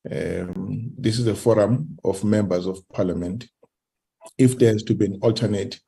This is a forum of members of parliament. If there has to be an alternate,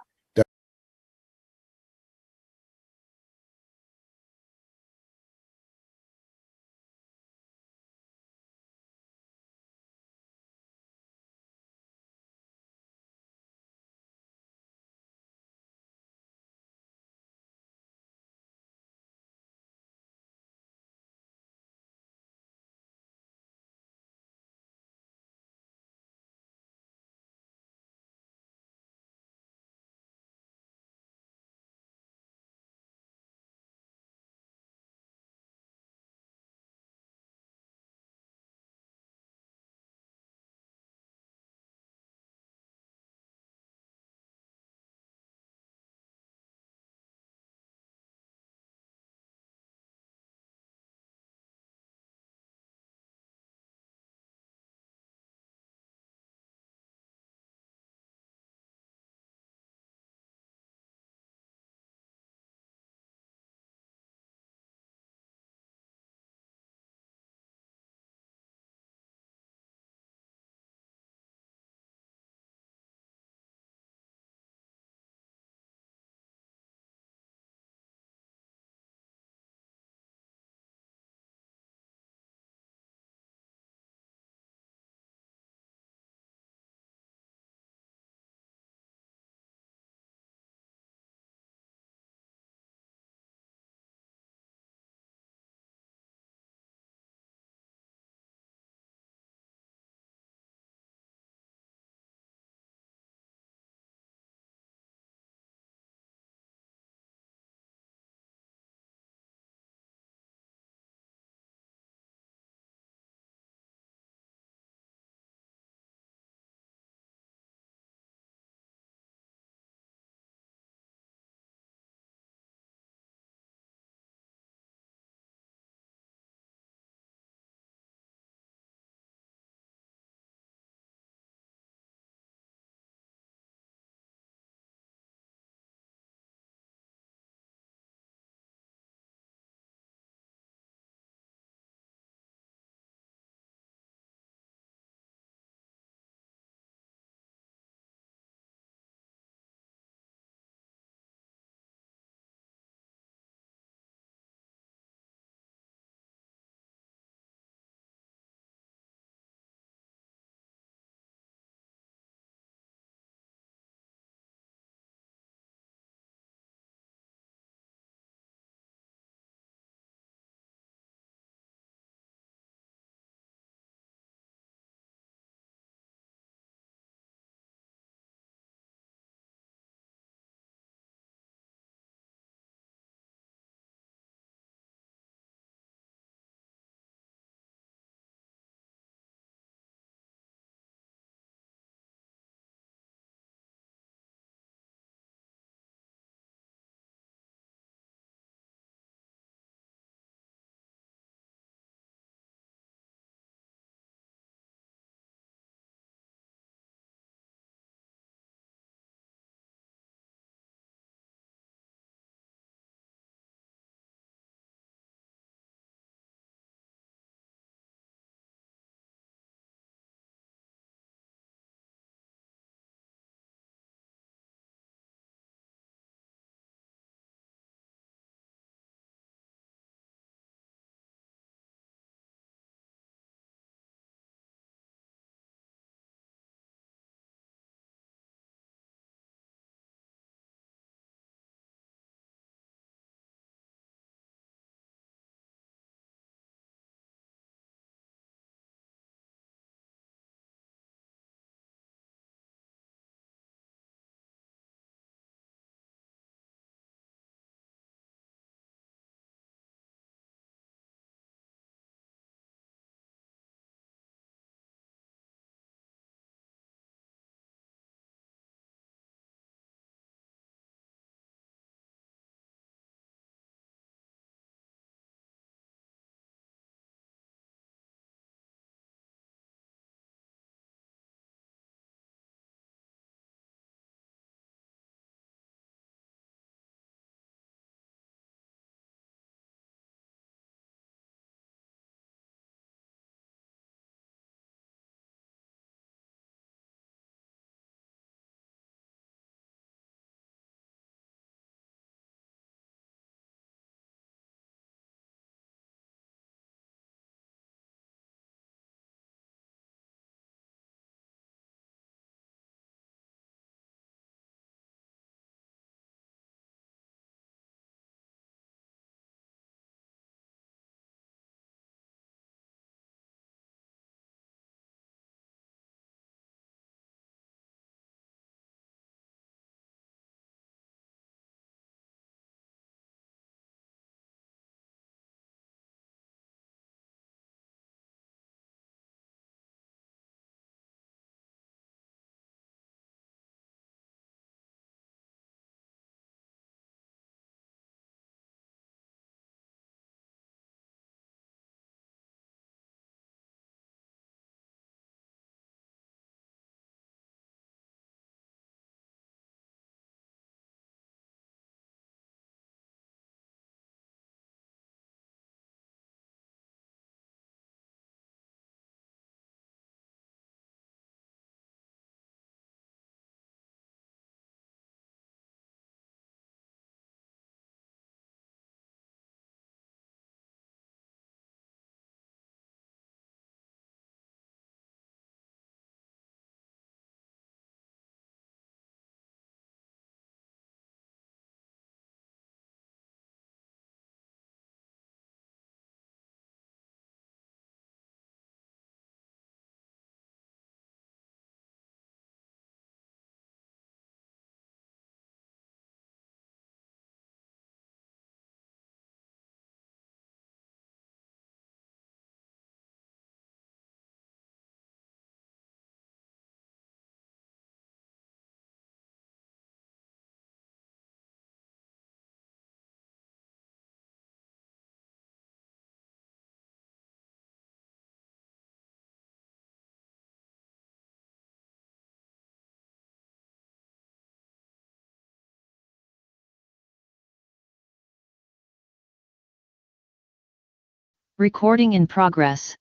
Recording in progress.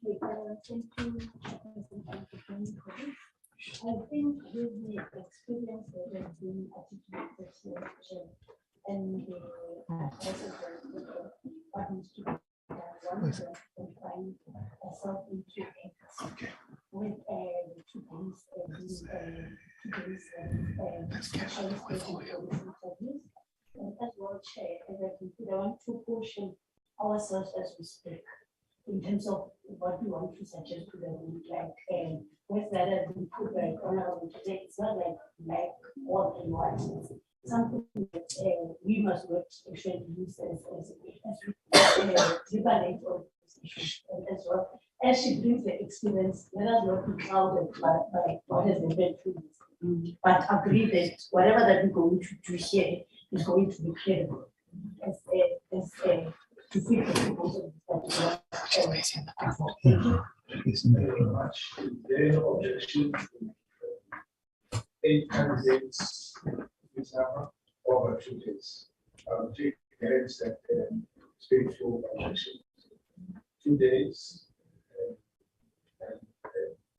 Thank you. I think with the experience that has been articulated here, and the what needs to be done, one of them can find herself into with the two police specialist interviews. And as well, Chair, as I can put, I want to caution ourselves as we speak in terms of what we want to suggest to them, like with that has been put by honorable today. It's not like black or white. It's something that we must not actually use as liberate or and as well. As she brings the experience, let us not be clouded by what has been read through this. But agree that whatever that we're going to do here is going to be credible as to fit the proposal that Thank you very much. There is no objection. 8 candidates this summer over 2 days. I will take the heads that spiritual objection. 2 days.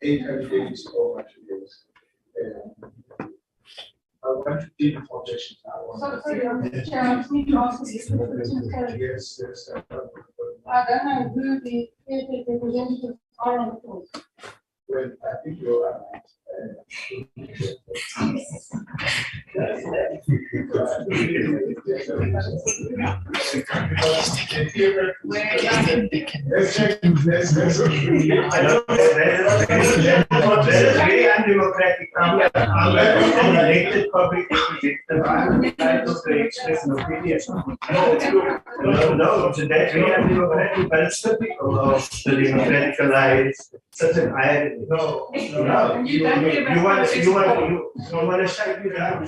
8 candidates over 2 days. I want to deal with objections now. Yes, yes. I don't know who the representatives are on the board. Well, I think you're right. Let's check. Let's very undemocratic elected public representative. I'm entitled to express an opinion. No, that's very undemocratic, but it's typical of the democratic alliance. Such an irony. No, you want to shut you down.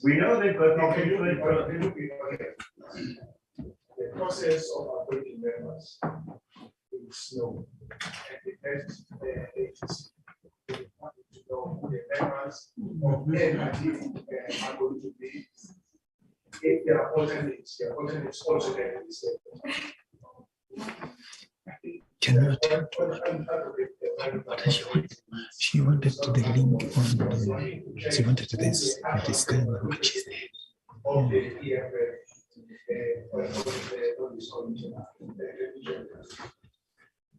We know they've got okay. The process of appointing members is slow. And the best agency to know who the members of NCOP are going to be. If there are alternates, the alternates also get to be said. She wanted the link on she wanted this disclaimer which is there.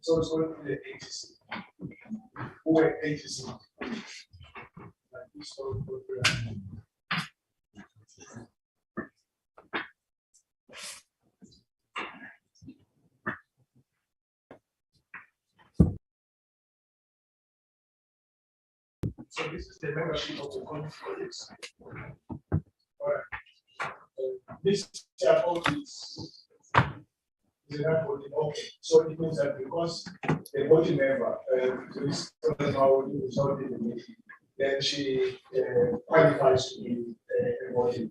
So it's going to be the agency. Who are agency? So this is the membership of the conference. All right. This vote is not voting. Okay. So it means that because the voting member is now resulted in the meeting, then she qualifies to be voting.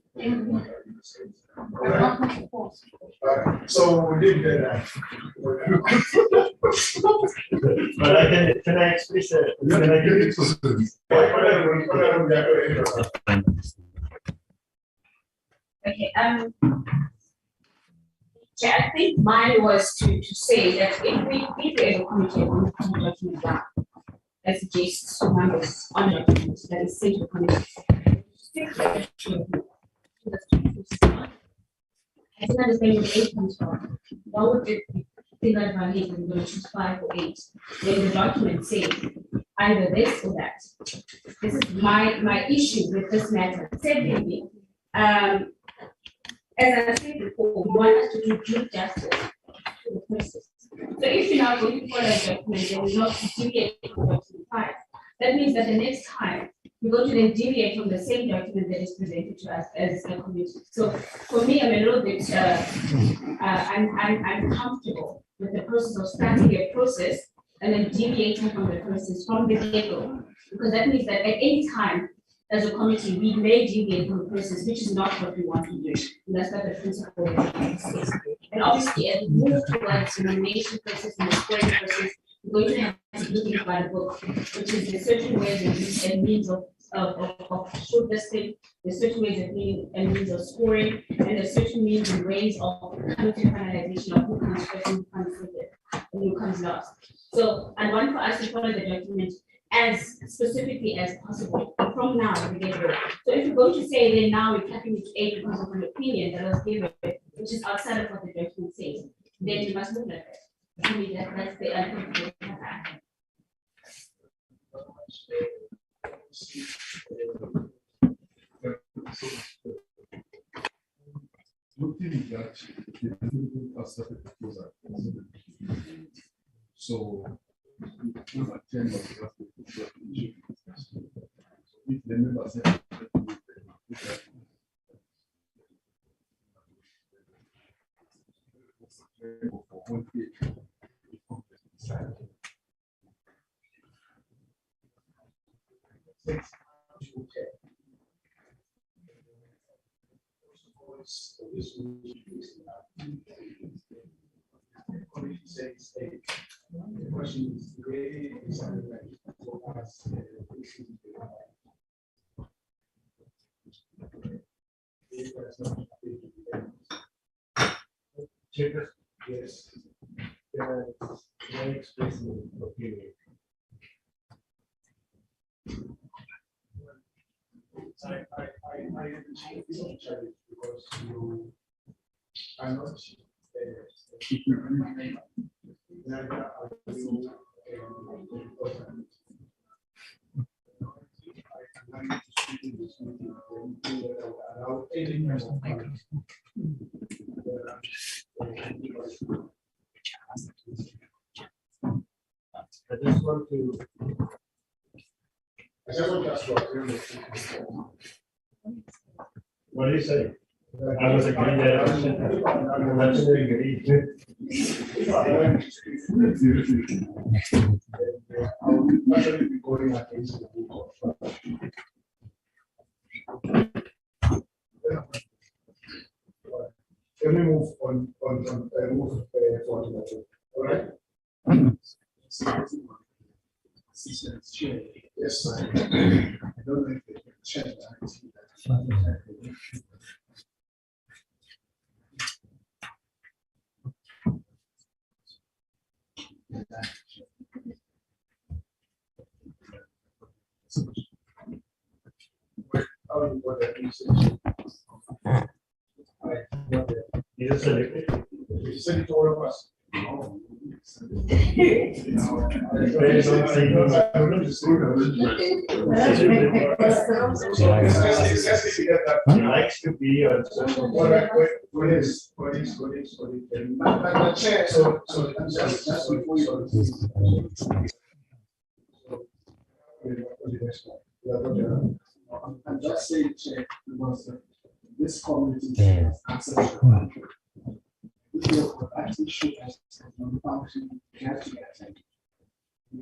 Right. So we leave that. But can I express it? Okay, yeah, I think mine was to say that if we as a committee are going to put document down as suggests to members on documents that is sent to the committee. I think understand where the 8 comes from. Why would it think that if I'm going to choose 5 or 8? Then the document says either this or that. This is my issue with this matter. Secondly, as I said before, we want us to do due justice to the process. So if you're now going to follow a document, then we're not deviate from document 5. That means that the next time we're going to then deviate from the same document that is presented to us as a committee. So for me, I'm a little bit I'm comfortable with the process of starting a process and then deviating from the process from the get-go, because that means that at any time as a committee, we may deviate from the process, which is not what we want to do. And that's not the principle. And obviously, as we move towards the nomination process and the scoring process, we're going to have to look by the book, which is the certain ways and means of shortlisting, there's certain ways and means of scoring, and there's certain means and ways of coming to finalization of who comes first and who comes second. who comes last. So I want for us to follow the document as specifically as possible from now to the get-go. So if you're going to say then now we're capping it to 8 because of an opinion that was given, which is outside of what the document says, then you must look at it. I mean, that's the uncomfortable part. Looking at that, the people are started to close our so we don't attend what we have to do. So if the members have for 1 page, The question is really something like for us. Yes. Very expressive opinion. I challenge because you are not neither are you important. I can manage to speak in this meeting that allow any member of Parliament. I just want to ask for What do you say? I was agreeing that I was agree. I'll actually be going against the book of Let me move on move forward. All right. Yes, I don't know if they can check that. You just selected. You send it to all of us. He likes to be on social media. I'm just saying, Chair, because this community has access to actually should have function have to get it.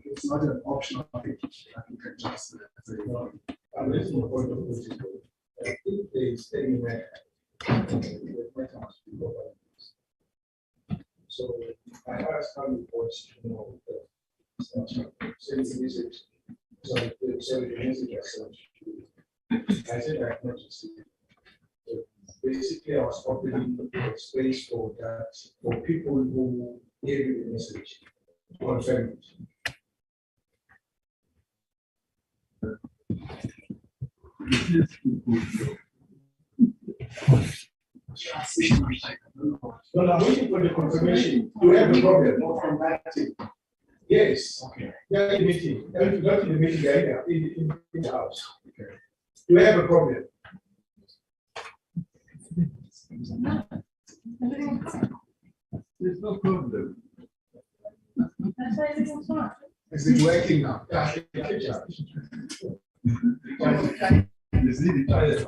It's not an optional thing that you can just say, no, I'm listening to the point of view. I think they stay in there. So I asked how you voice to know the message. So the message as such. I said I noticed it. Basically, I was opening a space for that for people who hear the message, confirm it. No, I'm waiting for the confirmation. Do you have a problem? Not from that team. Yes. Okay. Yeah, in the meeting. Not in the meeting, in the house. Okay. Do you have a problem? there's no problem. That's why everyone's not. Is it working now? Yeah. You see the child.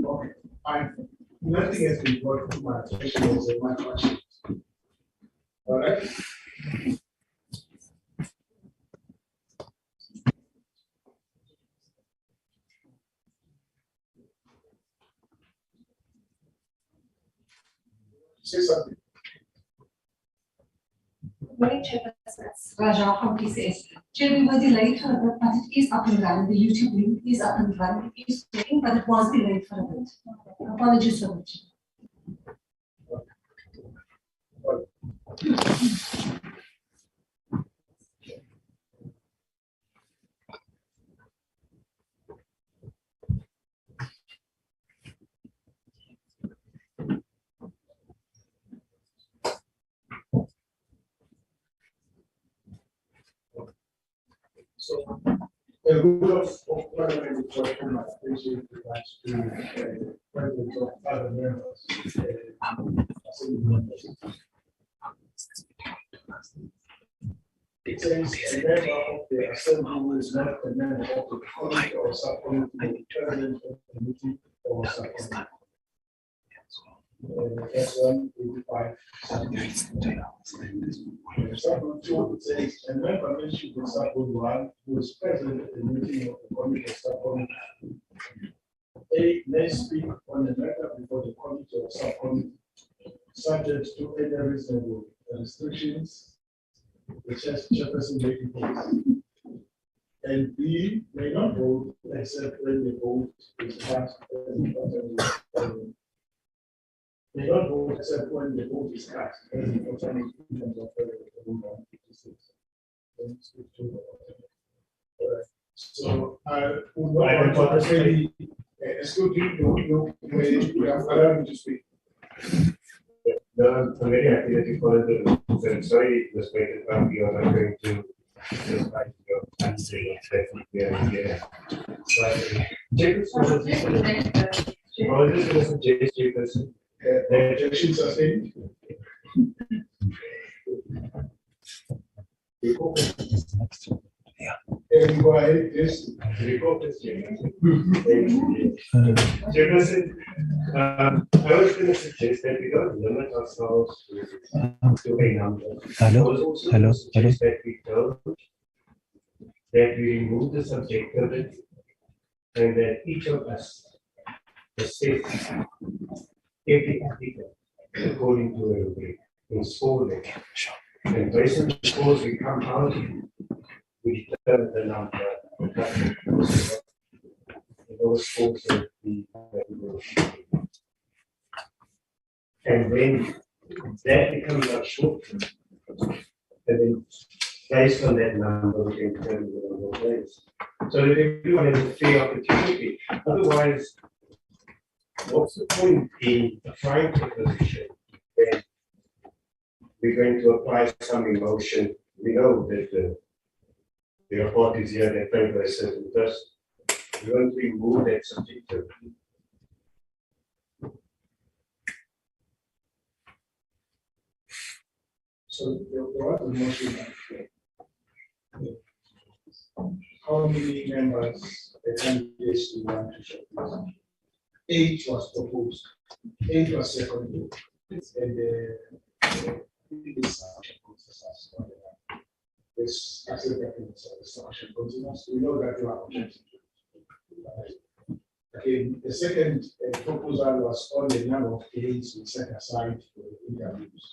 Okay. Nothing has been brought to my attention as a matter. All right. Say something. Morning, Chairpersons. Raja from PCS. Chair, we were delayed for a bit, but it is up and running. The YouTube link is up and running. It is working, but it was delayed for a bit. Apologies for that. So, a rule of parliament is what my attention regards to presence of other members. Assembly members. It says a member of the assembly who is not a member of the committee or subcommittee, president of the committee or subcommittee. That's 185. Subgroup 2 says a member mentioned in subgroup 1 who is present at the meeting of the committee or subcommittee. A may speak on the matter before the committee or subcommittee, subject to any reasonable restrictions the chairperson may impose. And B may not vote except when the vote is cast may not vote except when the vote is cast. So I would not want to say, excuse me, we have allowed you to speak. No, I'm very happy that you followed the rules. I'm sorry, Mr. President, we are not going to despite your answering exactly here. But all this is a J.S. Jefferson. The objections are stated. Go ahead, yes. Jefferson, I was going to suggest that we don't limit ourselves to a number. Hello? I was also Hello? going to suggest that we remove the subjectivity and that each of us assess every applicant according to a rubric in score them. And based on the scores we come out, we determine the number of those scores that we will. And then that becomes our short. And then based on that number, we can determine the number of days. So that everyone has a fair opportunity. Otherwise, what's the point in applying for a position when we're going to apply some emotion? We know that there are parties here that favor a certain person. We want to remove that subjectivity. So there was a motion. How many members the candidates do you want to shortlist? 8 was proposed, 8 was seconded, and this accelerated instruction continues. We know that you are objecting. Okay, the second proposal was on the number of days we set aside for the interviews.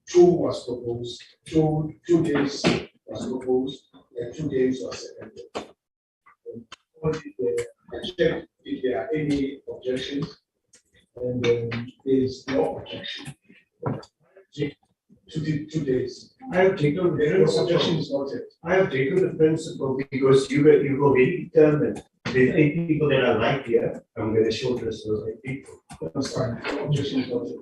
2 was proposed, 2 days was proposed, and 2 days was seconded. Check if there are any objections, and then there is no objection. 2 days. I have taken the Objection is noted. I have taken the principle because you've already determined there's 8 people that are like here. I'm going to shortlist those 8 people. That's fine. Objection is noted.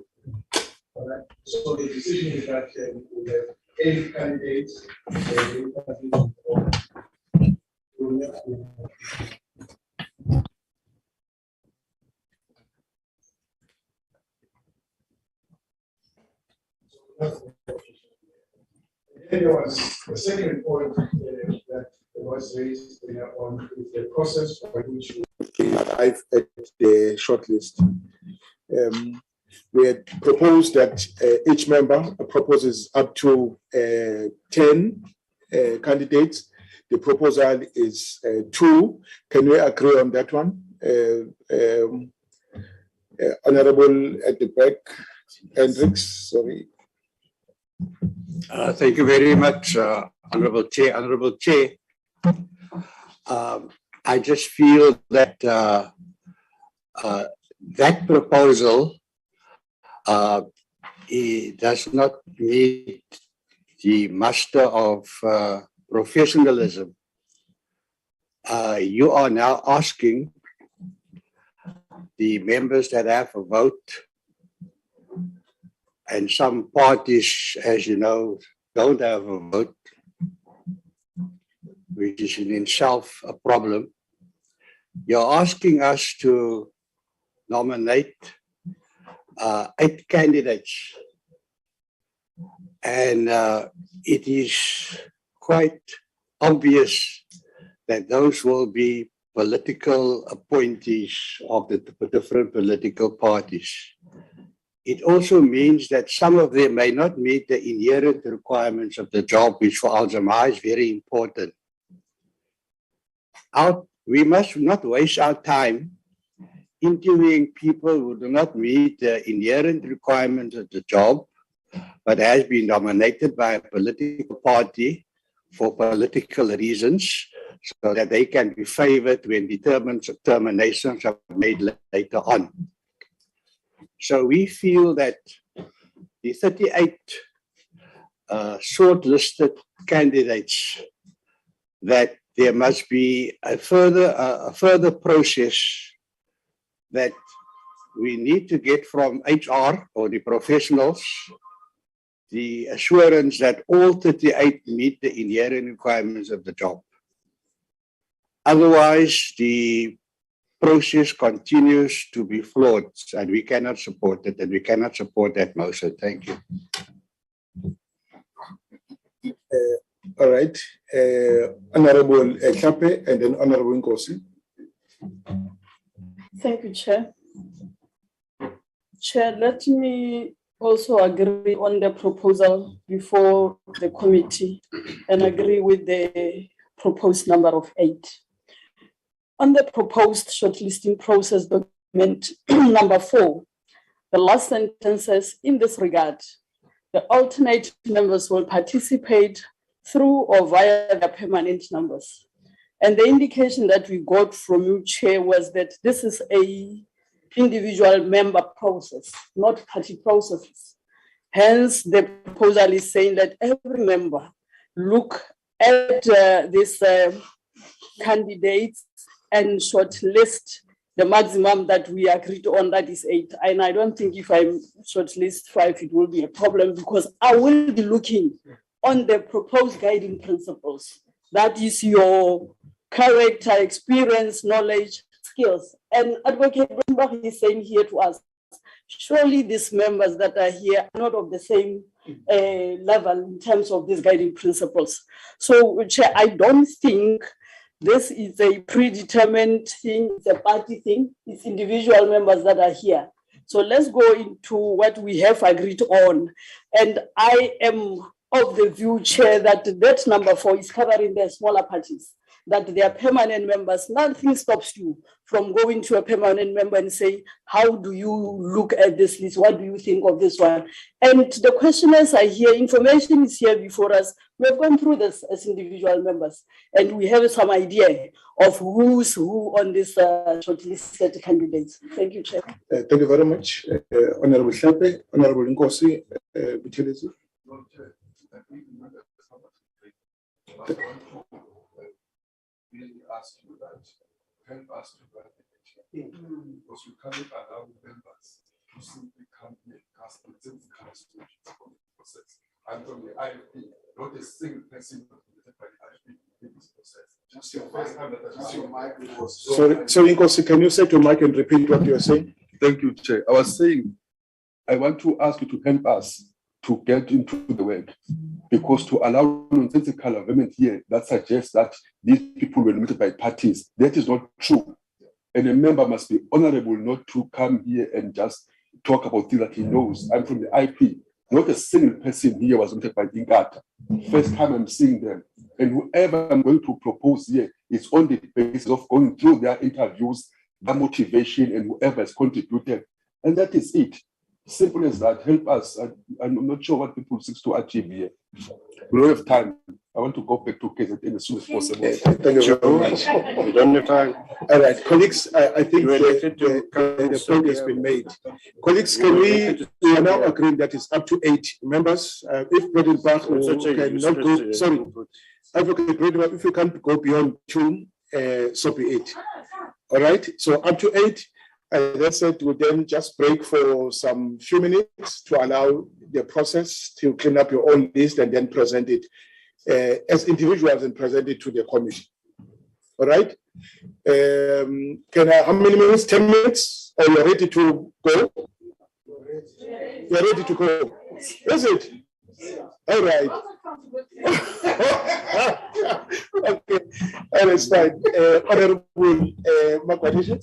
All right. So the decision is that we have 8 candidates. Then there was the second point that was raised on the process by which we arrive at the shortlist. We had proposed that each member proposes up to 10 candidates. The proposal is 2. Can we agree on that one? Honorable at the back, Hendricks, sorry. Thank you very much, Honorable Chair. Honorable Chair, I just feel that that proposal it does not meet the muster of professionalism. You are now asking the members that have a vote, and some parties, as you know, don't have a vote. which is in itself a problem. You're asking us to nominate 8 candidates. And it is quite obvious that those will be political appointees of the different political parties. It also means that some of them may not meet the inherent requirements of the job, which for Al-Jama'ah is very important. We must not waste our time interviewing people who do not meet the inherent requirements of the job, but has been nominated by a political party for political reasons, so that they can be favored when determinations are made later on. So we feel that the 38 shortlisted candidates, that there must be a further process that we need to get from HR or the professionals, the assurance that all 38 meet the inherent requirements of the job. Otherwise, the process continues to be flawed, and we cannot support it, and we cannot support that motion. Thank you. All right. Honorable Chape and then Honorable Nkosi. Thank you, Chair. Chair, let me also agree on the proposal before the committee and agree with the proposed number of 8. On the proposed shortlisting process document number 4, the last sentence says, in this regard, the alternate members will participate through or via their permanent numbers. And the indication that we got from you, Chair, was that this is a individual member process, not party processes. Hence, the proposal is saying that every member look at these candidates and shortlist the maximum that we agreed on, that is 8. And I don't think if I shortlist 5, it will be a problem, because I will be looking on the proposed guiding principles. That is your character, experience, knowledge, skills. And Advocate Brembach is saying here to us, surely these members that are here are not of the same level in terms of these guiding principles. So, Chair, I don't think this is a predetermined thing, it's a party thing, it's individual members that are here. So let's go into what we have agreed on. And I am of the view, Chair, that number 4 is covering the smaller parties, that they are permanent members. Nothing stops you from going to a permanent member and say, how do you look at this list? What do you think of this one? And the questioners are here, information is here before us. We have gone through this as individual members, and we have some idea of who's who on this shortlisted candidates. Thank you, Chair. Thank you very much. Honorable Shape, Honorable Nkosi, Buthelezi. Really ask you that, help us to run the election. Because we cannot allow members to simply come here and cast themselves on the process. And from the IFP, not a single person by the IFP in this process. Just your first time that I your mic was. Sorry, Nkosi, can you say to Mike and repeat what you are saying? Thank you, Chair. I was saying, I want to ask you to help us to get into the work, because to allow nonsensical government here that suggests that these people were nominated by parties, that is not true. And a member must be honorable not to come here and just talk about things that he knows. I'm from the IP. Not a single person here was nominated by Inkatha. First time I'm seeing them. And whoever I'm going to propose here is on the basis of going through their interviews, their motivation, and whoever has contributed. And that is it. Simple as that. Help us. I'm not sure what people seek to achieve here. We don't have time. I want to go back to KZN as soon as possible. Thank you very much. We don't have time. All right, colleagues, I think the point has been made. Colleagues, we are now agreeing that it's up to 8 members. If President Bach cannot go, sorry, Advocate Brembach, if you can't go beyond 2, so be it. All right, so up to 8. That's it. We'll then just break for some few minutes to allow the process to clean up your own list and then present it. as individuals and present it to the commission. All right. How many minutes? 10 minutes? Are you ready to go? You're ready to go. Is it? All right. Okay. That is fine. Honorable Makwanisha.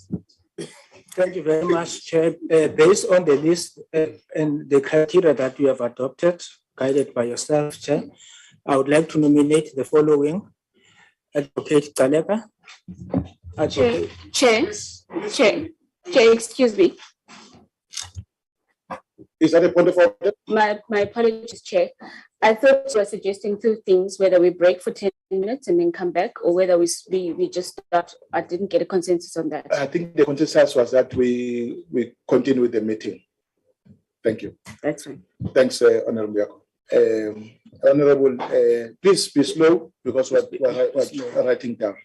Thank you very much, Chair. Based on the list and the criteria that you have adopted, guided by yourself, Chair, I would like to nominate the following. Advocate Taleka. Chair, excuse me. Is that a point of order? My apologies, Chair. I thought you were suggesting two things, whether we break for 10 minutes and then come back, or whether we just start. I didn't get a consensus on that. I think the consensus was that we continue with the meeting. Thank you. That's fine. Thanks, Honorable Yako. Honorable, please be slow because we're writing down.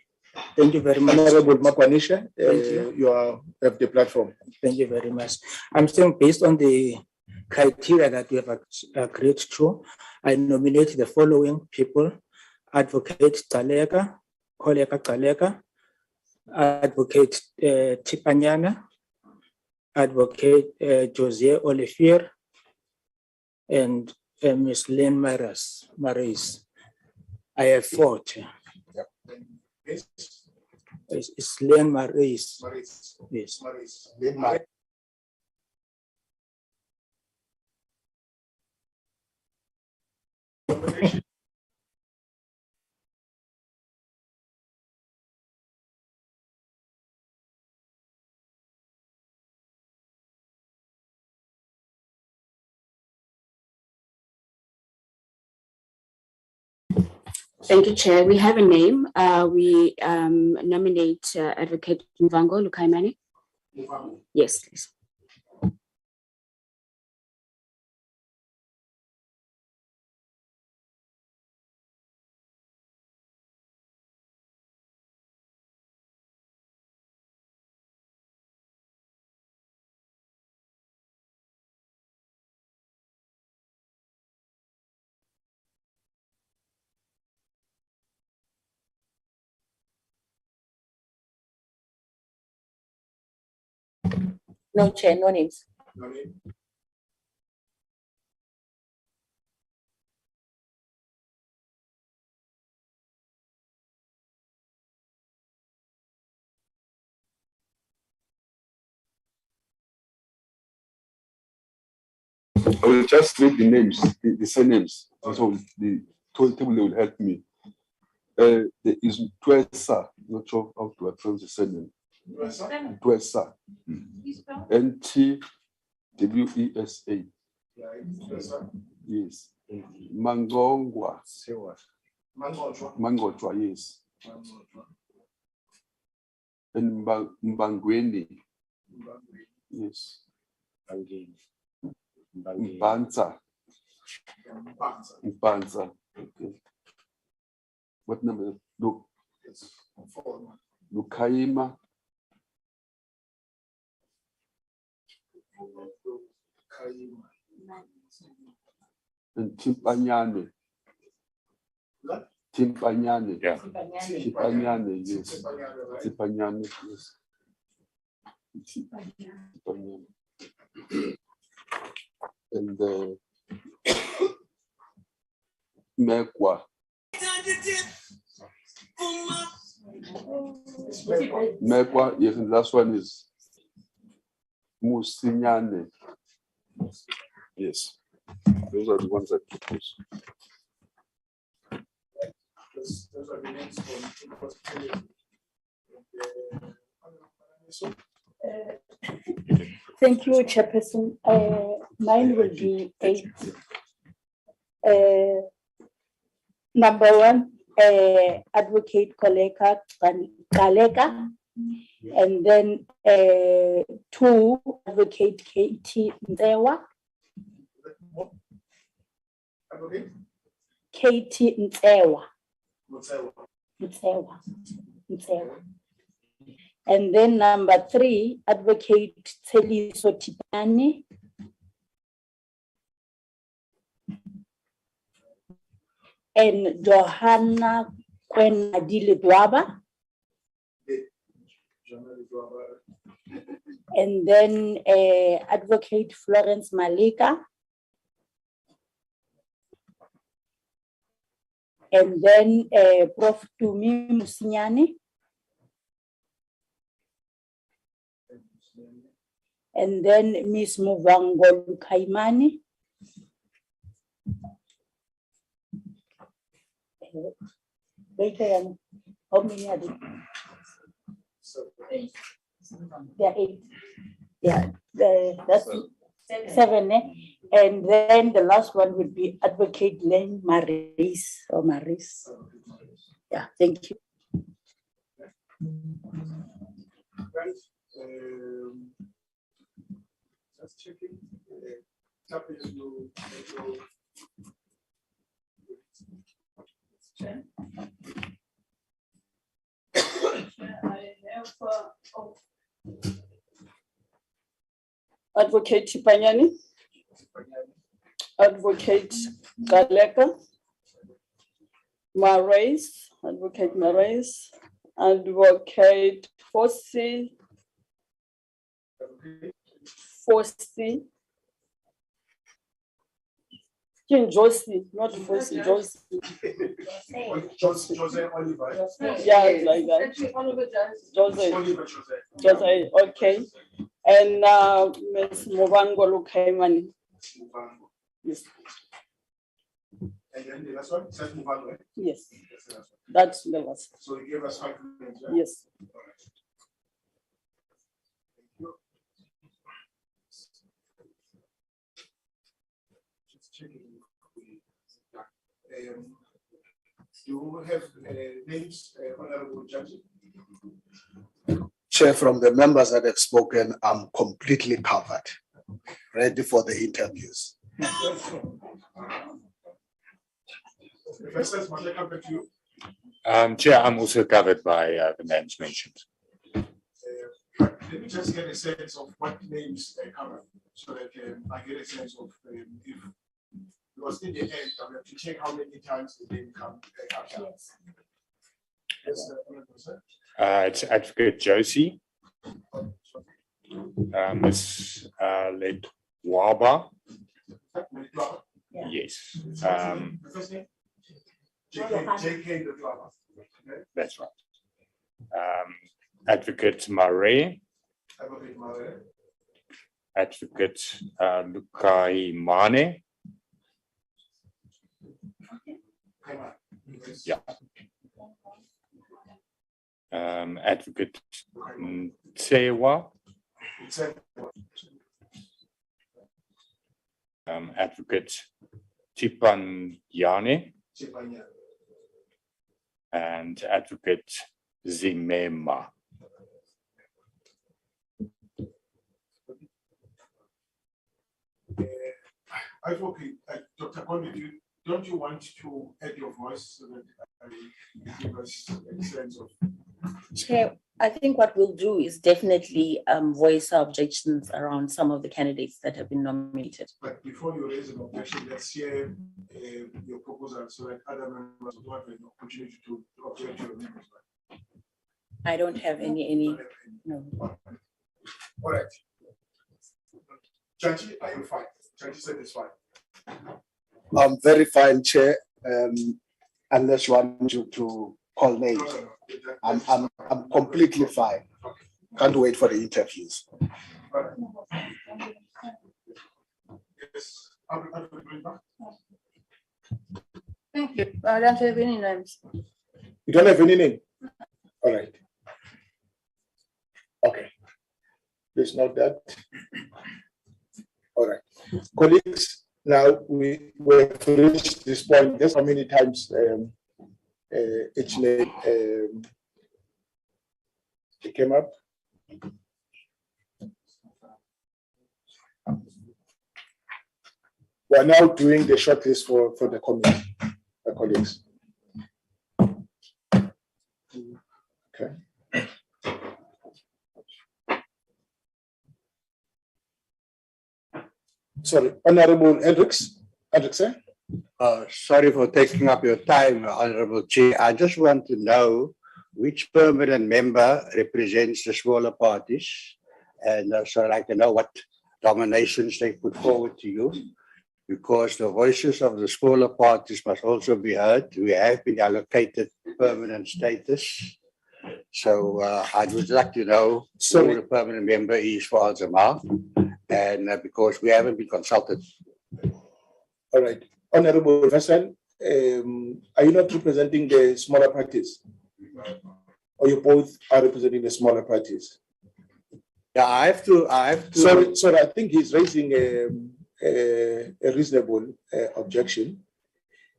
Thank you very much. Honorable Makwanisha, you have the platform. Thank you very much. I'm saying based on the criteria that we have agreed to, I nominate the following people: Advocate Taleka, Koleka Taleka, Advocate Tipanyana, Advocate Jose Olivier, and Ms. Lynn Maris. I have 4. It's Lynn Maris. Yes. Thank you, Chair. We have a name. We nominate Advocate Mvango Lukaimani. Yes, please. No, Chair, no names. I will just read the names, the surnames. So the table will help me. There is Twesa, not sure how to pronounce the surname. Twesa. NTWESA. Yes. Mangongwa. Mangotwa, yes. And Mbangweni. Yes. Mbanza. Mbanza. Okay. What number? Look. Lukaima. And Timpanyane. Timpanyane. Yeah. Timpanyane, yes. Timpanyane, yes. Timpanyane. And Mekwa. Mekwa, yes, and the last one is Musinyane. Yes, those are the ones I propose. Those are the names for Thank you, Chairperson. Mine will be 8. Number 1, Advocate Koleka Kaleka, and then 2, Advocate KT Ntewa. KT Ntewa. And then number 3, Advocate Teliso Tipani. and Johanna Kwenadile Dwaba. And then Advocate Florence Malika. And then Prof. Tumi Musinyane. And then Miss Muvango Kaimani. How many are there? There are 8. Yeah, that's 7. And then the last one would be Advocate Len Maris or Maris. Yeah, thank you. Just checking. Advocate Tipanyani, Advocate Galeka, Marais, Advocate Marais, Advocate Fossey, King Josie, not Fossey, Josie. Jose Oliver. Yeah, it's like that. Jose, okay. And Ms. Movango Lukaimani. Yes. And then the last one, is that Movango? Yes. That's the last. So you gave us 5 minutes, yeah? Yes. Just checking. Do you have names, Honorable Judge? Chair, from the members that have spoken, I'm completely covered, ready for the interviews. Chair, I'm also covered by the names mentioned. Let me just get a sense of what names they cover, so that I get a sense of if, because in the end, I have to check how many times the name comes up. Yes. It's Advocate Josie, Ms. Letwaba. Yes. JK Letwaba. That's right. Advocate Murray. Advocate Lukai Mane. Yeah. Advocate Tsewa. Advocate Tipanyane. And Advocate Zimema. Advocate, Dr. Kondi, don't you want to add your voice so that I give us a sense of? Chair, I think what we'll do is definitely voice our objections around some of the candidates that have been nominated. But before you raise an objection, let's hear your proposal so that other members will have an opportunity to object to your members. I don't have any. No. All right. Judge, are you fine? Judge said it's fine. I'm very fine, Chair. Unless you want me to call names, I'm completely fine. Can't wait for the interviews. Thank you. I don't have any names. You don't have any name? All right. Okay. Please note that. All right. Colleagues, now we have reached this point. Just how many times each name came up? We are now doing the shortlist for the committee, colleagues. Okay. Sorry, Honorable Hendricks, Sorry for taking up your time, Honorable Chair. I just want to know which permanent member represents the smaller parties, and so I'd like to know what nominations they put forward to you, because the voices of the smaller parties must also be heard. We have been allocated permanent status. So I would like to know who the permanent member is for Alzheimer, and because we haven't been consulted. All right. Honorable Hassan, are you not representing the smaller parties? Or you both are representing the smaller parties? Yeah, I have to. Sorry, I think he's raising a reasonable objection.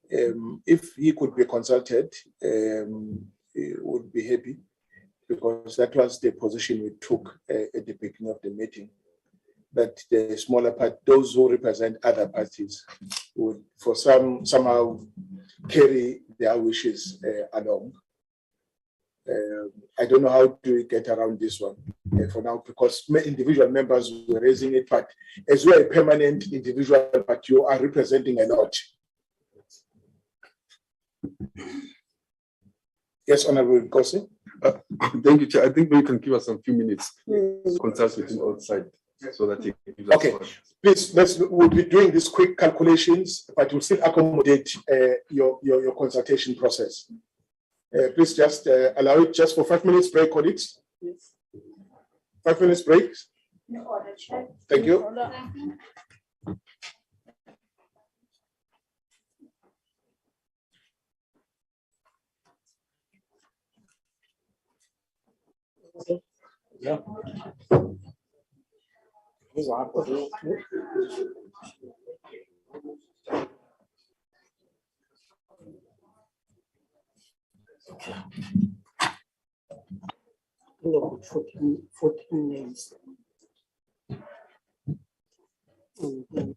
If he could be consulted, he would be happy, because that was the position we took at the beginning of the meeting, that the smaller part, those who represent other parties, would somehow carry their wishes along. I don't know how do we get around this one for now, because individual members were raising it, but as you are a permanent individual, but you are representing a lot. Yes, Honorable Kosi. Thank you, Chair. I think we can give us some few minutes to consult with him outside so that he can give us. Okay, please, we'll be doing these quick calculations, but we'll still accommodate your consultation process. Please just allow it just for 5 minutes break, colleagues. Yes. 5 minutes break. Thank you. Yeah. Look, 14 names. And then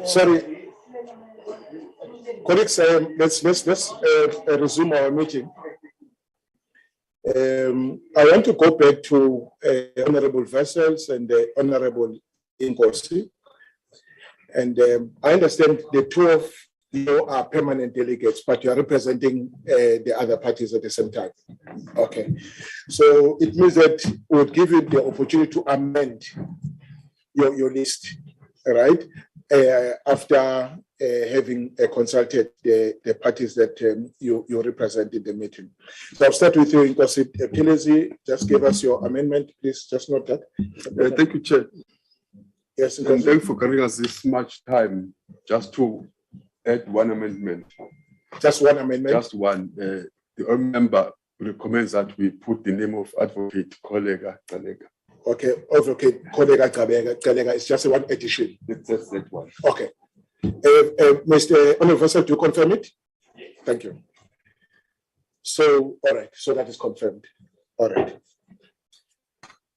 Sorry. Colleagues, let's resume our meeting. I want to go back to Honorable Vessels and Honorable Inkosi. And I understand the two of you are permanent delegates, but you are representing the other parties at the same time. Okay. So it means that we would give you the opportunity to amend your list, right? After having consulted the parties that you represent in the meeting. So I'll start with you, Inkosi Pilezi. Just give us your amendment, please. Just note that. Thank you, Chair. Yes, and thank you for giving us this much time just to add one amendment. Just one amendment? Just one. The honourable member recommends that we put the name of Advocate Kolega Galega. Okay, Advocate Kolega Galega is just one addition. That's that one. Okay. Mr. Honourable, do you confirm it? Yes. Thank you. So, all right. So that is confirmed. All right.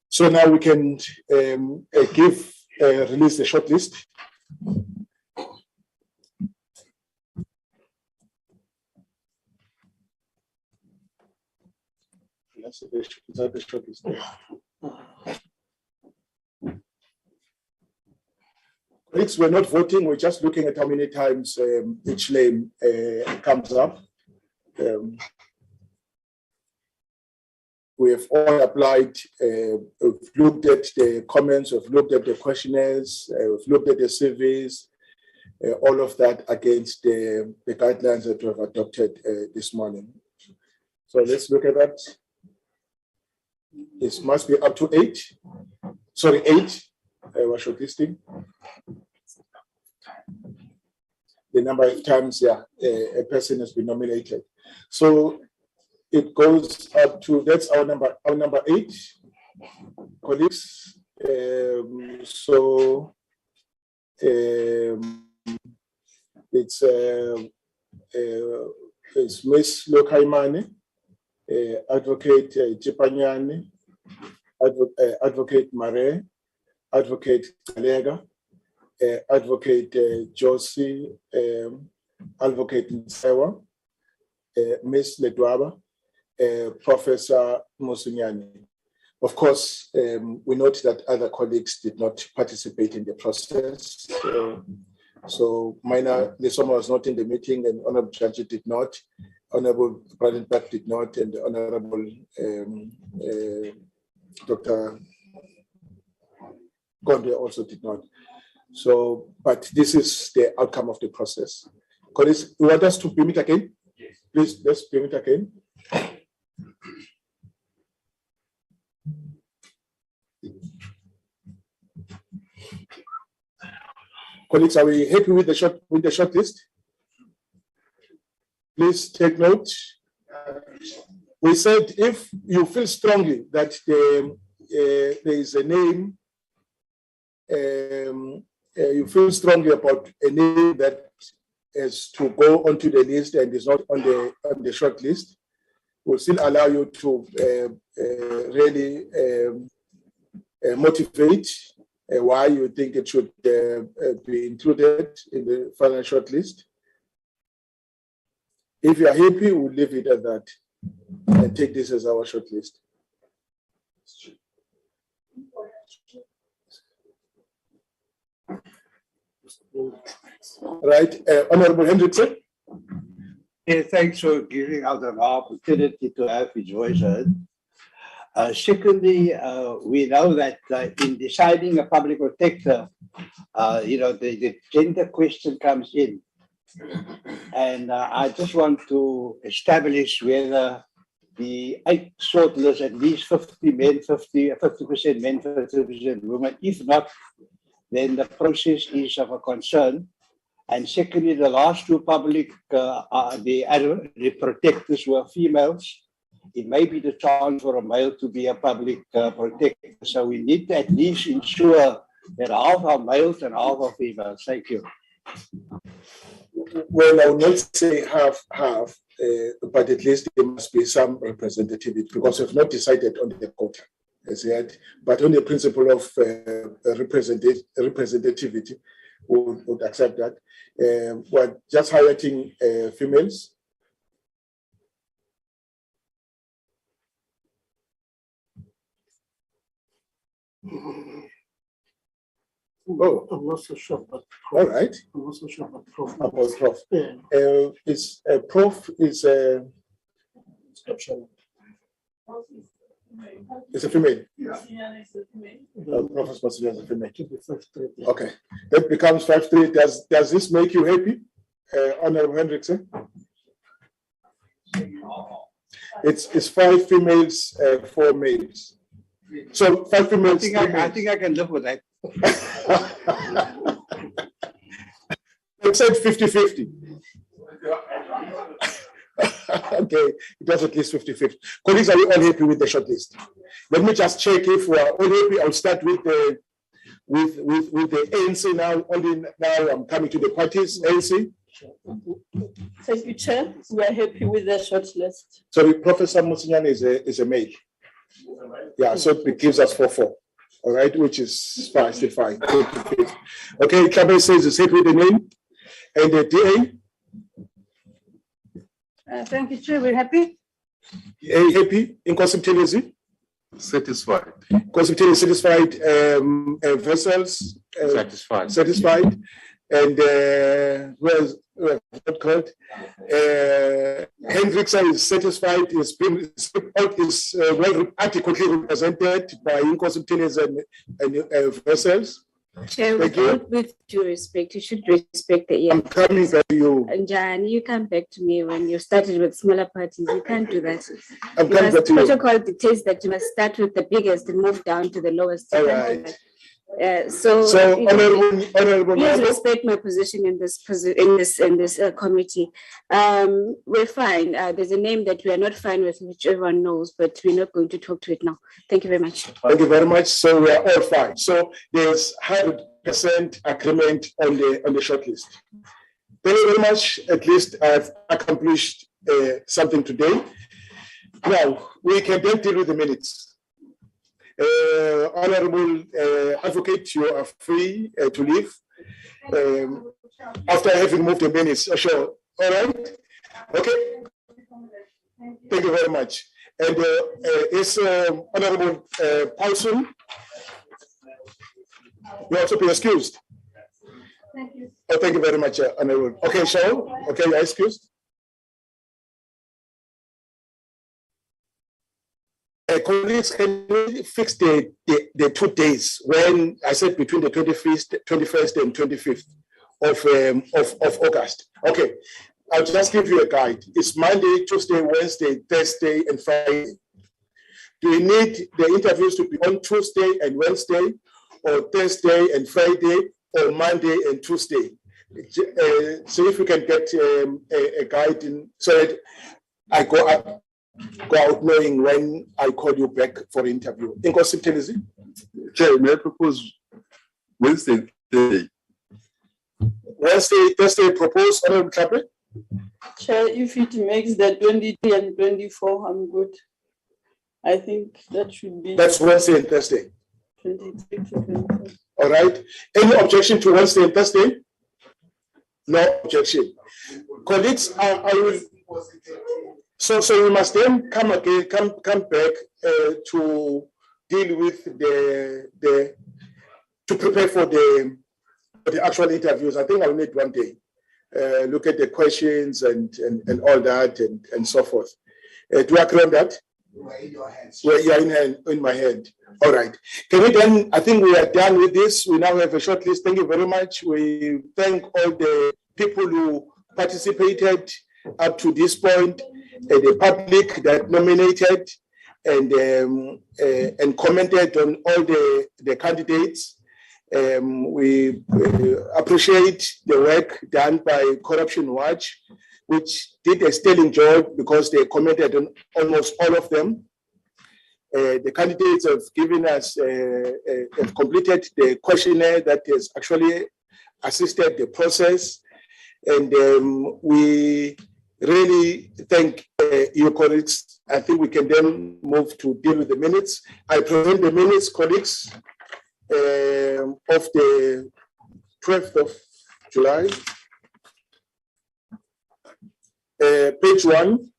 So now we can release the shortlist. Is that the shortlist? Colleagues, we're not voting, we're just looking at how many times each name comes up. We have all applied, we've looked at the comments, we've looked at the questionnaires, we've looked at the surveys, all of that against the guidelines that we have adopted this morning. So let's look at that. This must be up to 8. Sorry, 8. We're shortlisting. The number of times, a person has been nominated. So it goes up to, that's our number 8, colleagues. It's Ms. Lokaimane, Advocate Jipanyani, Advocate Mare, Advocate Galega, Advocate Josie, Advocate Nsewa, Ms. Ledwaba, Professor Musinyani. Of course, we note that other colleagues did not participate in the process. So Minor Lesoma was not in the meeting, and Honorable Janji did not, Honorable Bradenberg did not, and Honorable Dr. Gondwe also did not. So, but this is the outcome of the process. Colleagues, you want us to bring it again? Yes. Please, let's bring it again. Colleagues, are we happy with the short list? Please take note. We said if you feel strongly that there is a name, you feel strongly about a name that is to go onto the list and is not on the short list, we'll still allow you to really motivate why you think it should be included in the final short list. If you are happy, we'll leave it at that and take this as our short list. Right, Honorable Hendrickson. Yeah, thanks for giving us an opportunity to have his voice heard. Secondly, we know that in deciding a public protector, the gender question comes in. And I just want to establish whether the 8 shortlists, at least 50 men, 50% men, 50% women. If not, then the process is of a concern. And secondly, the last 2 public, the protectors were females. It may be the chance for a male to be a public protector. So we need to at least ensure that half are males and half are females. Thank you. Well, I will not say half, but at least there must be some representativity because we've not decided on the quota as yet, but on the principle of representativity, would accept that. We're just highlighting females. Oh, I'm not so sure, but all right. I'm not so sure about prof. About prof. Yeah. Is prof is Description. it's a female. Yeah. Prof is a female. Okay, that becomes 5-3. Does this make you happy, Honorable Hendrickson? It's 5 females, 4 males. So 5 females. I think I can live with that. It said 50-50. Okay, it was at least 50-50. Colleagues, are we all happy with the shortlist? Let me just check if we are all happy. I'll start with the ANC now. Only now I'm coming to the parties. ANC. Thank you, Chair. We are happy with the shortlist. Sorry, Professor Musinyane is a male. Yeah, so it gives us 4-4. All right, which is fine, still fine. Okay, Klabe says it's happy with the name. And the DA? Thank you, Chair. We're happy. Happy? Inconsistency? Satisfied. Consultation satisfied. Vessels? Satisfied. Satisfied. And where's not correct? Hendrickson is satisfied. His report is well adequately represented by inconsistencies and vessels. Chair, with due respect, you should respect the I'm coming back to you. And Jan, you come back to me when you started with smaller parties. You can't do that. I'm coming back to you. Protocol dictates that you must start with the biggest and move down to the lowest. All right. So honorable, please respect my position in this committee. We're fine. There's a name that we are not fine with, which everyone knows, but we're not going to talk to it now. Thank you very much. Thank you very much. So we are all fine. So there's 100% agreement on the shortlist. Thank you very much. At least I've accomplished something today. Now we can then deal with the minutes. Honorable Advocate, you are free to leave after having moved the minutes. Sure. All right. Okay. Thank you very much. And is Honorable Paulson. You also be excused. Thank you. Oh, thank you very much, Honorable. Okay, Shaw. Okay, you're excused. Colleagues, can we fix the 2 days when I said between the 21st and 25th of August? Okay, I'll just give you a guide. It's Monday, Tuesday, Wednesday, Thursday, and Friday. Do you need the interviews to be on Tuesday and Wednesday, or Thursday and Friday, or Monday and Tuesday? So if we can get a guide in, so that I go out knowing when I call you back for interview. Inconsistency? Chair, may I propose Wednesday, Thursday? Wednesday, Thursday propose, Honorable Klape? Chair, if it makes the 23 and 24, I'm good. I think that should be. That's Wednesday and Thursday. 23 to 24. All right. Any objection to Wednesday and Thursday? No objection. Colleagues, I will. So we must then come back to deal with to prepare for the actual interviews. I think I'll need 1 day. Look at the questions and all that and so forth. Do I agree on that? Well, yeah, in my hand. All right. Can we then? I think we are done with this. We now have a short list. Thank you very much. We thank all the people who participated up to this point. The public that nominated and commented on all the candidates. We appreciate the work done by Corruption Watch, which did a sterling job because they commented on almost all of them. The candidates have given us, have completed the questionnaire that has actually assisted the process. And we really thank your colleagues. I think we can then move to deal with the minutes. I present the minutes, colleagues, of the 12th of July. Page 1,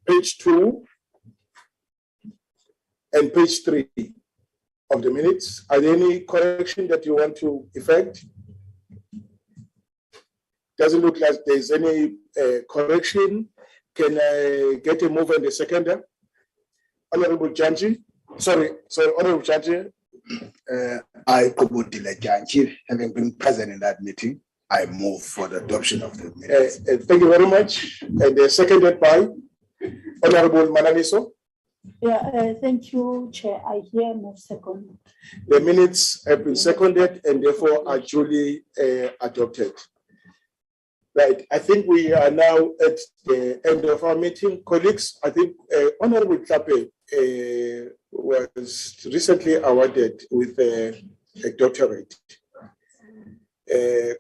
page 2, and page 3 of the minutes. Are there any correction that you want to effect? Doesn't look like there's any correction. Can I get a mover and a seconder? Honorable Janji. Sorry, Honorable Janji. I, Kobodile Janji, having been present in that meeting, I move for the adoption of the minutes. Thank you very much. And seconded by Honorable Mananiso. Yeah, thank you, Chair. I hear no second. The minutes have been seconded and therefore are duly adopted. Right, I think we are now at the end of our meeting. Colleagues, I think Honorable Tape was recently awarded with a doctorate.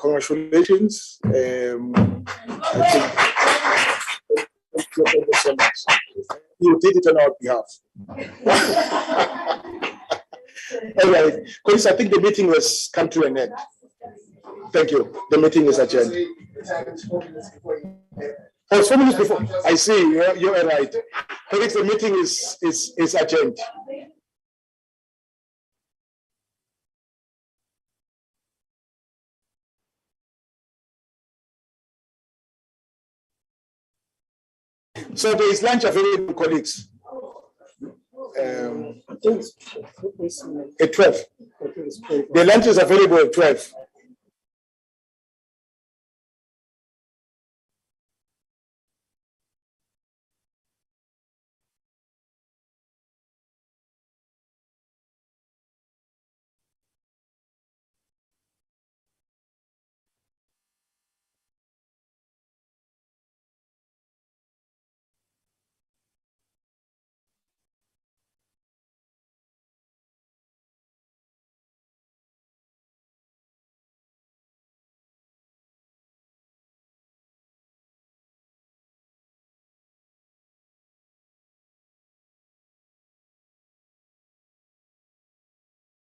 Congratulations. I think, thank you so much. You did it on our behalf. All right, colleagues, I think the meeting has come to an end. Thank you. The meeting is adjourned. Oh, 4 minutes before. I see. You're right. Colleagues, the meeting is adjourned. So there is lunch available, colleagues. At 12. The lunch is available at 12.